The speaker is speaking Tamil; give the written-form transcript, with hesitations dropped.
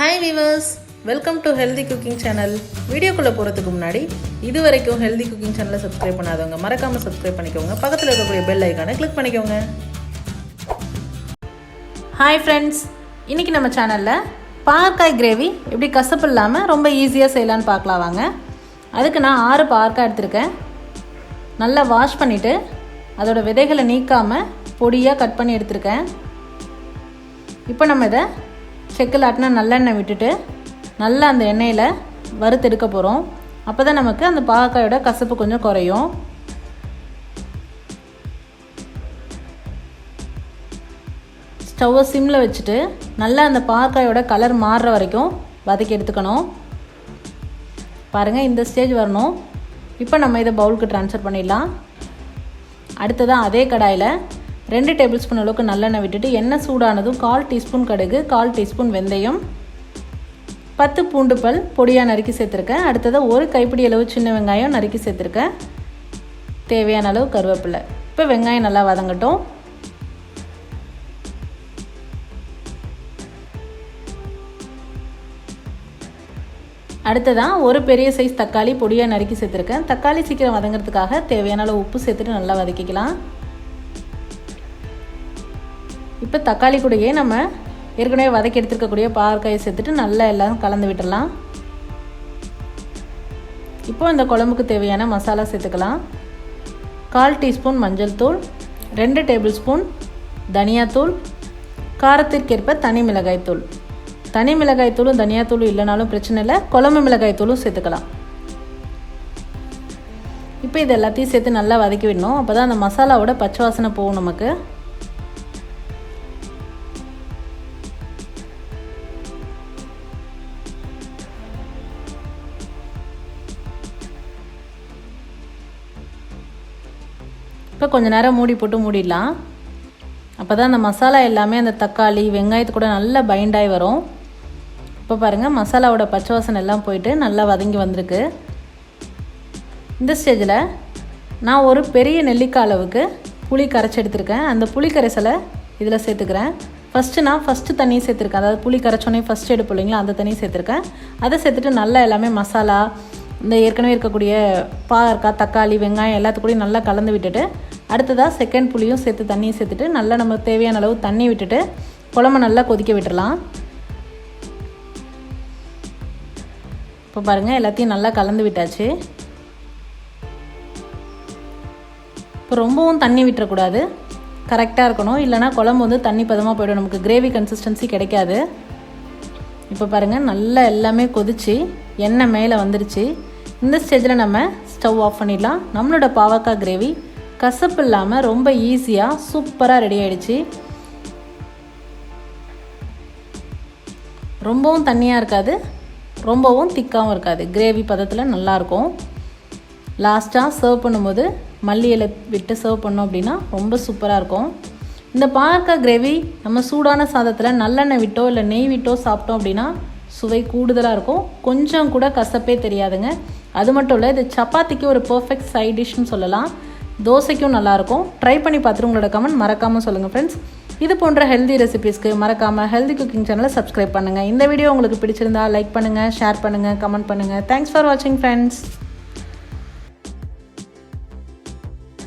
Hi viewers, welcome to Healthy Cooking Channel. வீடியோக்குள்ள போறதுக்கு முன்னாடி இதுவரைக்கும் Healthy Cooking Channel subscribe பண்ணாதவங்க மறக்காம subscribe பண்ணிக்கோங்க. பக்கத்துல இருக்கக்கூடிய bell icon-ஐ click பண்ணிக்கோங்க. Hi friends, இன்னைக்கு நம்ம சேனல்ல பாவக்காய் கிரேவி எப்படி கசப்பு இல்லாம ரொம்ப ஈஸியா செய்யலாம்னு பார்க்கலாம் வாங்க. அதுக்கு நான் 6 பாவக்காய் எடுத்துர்க்கேன். நல்லா வாஷ் பண்ணிட்டு அதோட விதைகளை நீக்காம பொடியா கட் பண்ணி எடுத்துர்க்கேன். இப்போ நம்ம இத செக்கில் ஆட்டினா நல்லெண்ணெய் விட்டுட்டு நல்லா அந்த எண்ணெயில் வறுத்தெடுக்க போகிறோம். அப்போ தான் நமக்கு அந்த பாவக்காயோட கசப்பு கொஞ்சம் குறையும். ஸ்டவ்வை சிம்மில் வச்சுட்டு நல்லா அந்த பாவக்காயோட கலர் மாறுற வரைக்கும் வதக்கி எடுத்துக்கணும். பாருங்கள், இந்த ஸ்டேஜ் வரணும். இப்போ நம்ம இதை பவுலுக்கு ட்ரான்ஸ்ஃபர் பண்ணிடலாம். அடுத்ததான் அதே கடாயில் 2 டேபிள் ஸ்பூன் அளவுக்கு நல்லெண்ணெய் விட்டுட்டு எண்ணெய் சூடானதும் 1/4 டீஸ்பூன் கடுகு, 1/4 டீஸ்பூன் வெந்தயம், 10 பூண்டு பல் பொடியாக நறுக்கி சேர்த்துருக்கேன். அடுத்ததாக 1 கைப்பிடி அளவு சின்ன வெங்காயம் நறுக்கி சேர்த்துருக்கேன். தேவையான அளவு கருவேப்பிலை. இப்போ வெங்காயம் நல்லா வதங்கட்டும். அடுத்ததான் 1 பெரிய சைஸ் தக்காளி பொடியாக நறுக்கி சேர்த்துருக்கேன். தக்காளி சீக்கிரம் வதங்கிறதுக்காக தேவையான அளவு உப்பு சேர்த்துட்டு நல்லா வதக்கிக்கலாம். இப்போ தக்காளி கூடயே நம்ம ஏற்கனவே வதக்கி எடுத்துருக்கக்கூடிய பாவக்காயை சேர்த்துட்டு நல்லா எல்லாம் கலந்து விட்டுடலாம். இப்போ இந்த குழம்புக்கு தேவையான மசாலா சேர்த்துக்கலாம். 1/4 டீஸ்பூன் மஞ்சள் தூள், 2 டேபிள் ஸ்பூன் தனியாத்தூள், காரத்திற்கேற்ப தனி மிளகாய் தூள். தனி மிளகாய் தூளும் தனியாத்தூளும் இல்லைனாலும் பிரச்சனை இல்லை, குழம்பு மிளகாய் தூளும் சேர்த்துக்கலாம். இப்போ இது எல்லாத்தையும் சேர்த்து நல்லா வதக்கி விடணும். அப்போ தான் அந்த மசாலாவோட பச்சை வாசனை போகும் நமக்கு. இப்போ கொஞ்சம் நேரம் மூடி போட்டு மூடிடலாம். அப்போ தான் அந்த மசாலா எல்லாமே அந்த தக்காளி வெங்காயத்து கூட நல்லா பைண்டாகி வரும். இப்போ பாருங்கள், மசாலாவோட பச்சை வாசனை எல்லாம் போயிட்டு நல்லா வதங்கி வந்திருக்கு. இந்த ஸ்டேஜில் நான் ஒரு பெரிய நெல்லிக்காய் அளவுக்கு புளி கரைச்சி எடுத்துருக்கேன். அந்த புளி கரைசலை இதில் சேர்த்துக்கிறேன். ஃபஸ்ட்டு தண்ணி சேர்த்துருக்கேன். அதாவது புளி கரைச்சோன்னே ஃபஸ்ட்டு எடுப்போம் இல்லைங்களா, அந்த தண்ணி சேர்த்துருக்கேன். அதை சேர்த்துட்டு நல்லா எல்லாமே மசாலா இந்த ஏற்கனவே இருக்கக்கூடிய பாவக்காய் தக்காளி வெங்காயம் எல்லாத்துக்கூடையும் நல்லா கலந்து விட்டுட்டு அடுத்ததாக செகண்ட் புளியும் சேர்த்து தண்ணியை சேர்த்துட்டு நல்லா நம்ம தேவையான அளவு தண்ணி விட்டுட்டு குழம்பு நல்லா கொதிக்க விட்டுடலாம். இப்போ பாருங்கள், எல்லாத்தையும் நல்லா கலந்து விட்டாச்சு. இப்போ ரொம்பவும் தண்ணி விட்டுறக்கூடாது, கரெக்டாக இருக்கணும். இல்லைனா குழம்பு வந்து தண்ணி பதமாக போய்டும், நமக்கு கிரேவி கன்சிஸ்டன்சி கிடைக்காது. இப்போ பாருங்கள், நல்லா எல்லாமே கொதிச்சு எண்ணெய் மேலே வந்துருச்சு. இந்த ஸ்டேஜில் நம்ம ஸ்டவ் ஆஃப் பண்ணிடலாம். நம்மளோட பாவக்காய் கிரேவி கசப்பு இல்லாமல் ரொம்ப ஈஸியாக சூப்பராக ரெடி ஆகிடுச்சு. ரொம்பவும் தண்ணியாக இருக்காது, ரொம்பவும் திக்காகவும் இருக்காது, கிரேவி பதத்தில் நல்லாயிருக்கும். லாஸ்ட்டாக சர்வ் பண்ணும்போது மல்லி இலை விட்டு சர்வ் பண்ணோம் அப்படின்னா ரொம்ப சூப்பராக இருக்கும். இந்த பாவக்காய் கிரேவி நம்ம சூடான சாதத்தில் நல்லெண்ணெய் விட்டோ இல்லை நெய் விட்டோ சாப்பிட்டோம் அப்படின்னா சுவை கூடுதலாக இருக்கும். கொஞ்சம் கூட கசப்பே தெரியாதுங்க. அது மட்டும் இல்லை, இது சப்பாத்திக்கு ஒரு பர்ஃபெக்ட் சைட் டிஷ்னு சொல்லலாம். தோசைக்கும் நல்லாயிருக்கும். ட்ரை பண்ணி பார்த்துட்டு உங்களோட கமெண்ட் மறக்காமல் சொல்லுங்கள் ஃப்ரெண்ட்ஸ். இது போன்ற ஹெல்தி ரெசிபீஸ்க்கு மறக்காமல் ஹெல்தி குக்கிங் சேனலை சப்ஸ்கிரைப் பண்ணுங்கள். இந்த வீடியோ உங்களுக்கு பிடிச்சிருந்தா லைக் பண்ணுங்கள், ஷேர் பண்ணுங்கள், கமெண்ட் பண்ணுங்கள். தேங்க்ஸ் ஃபார் வாட்சிங் ஃப்ரெண்ட்ஸ்.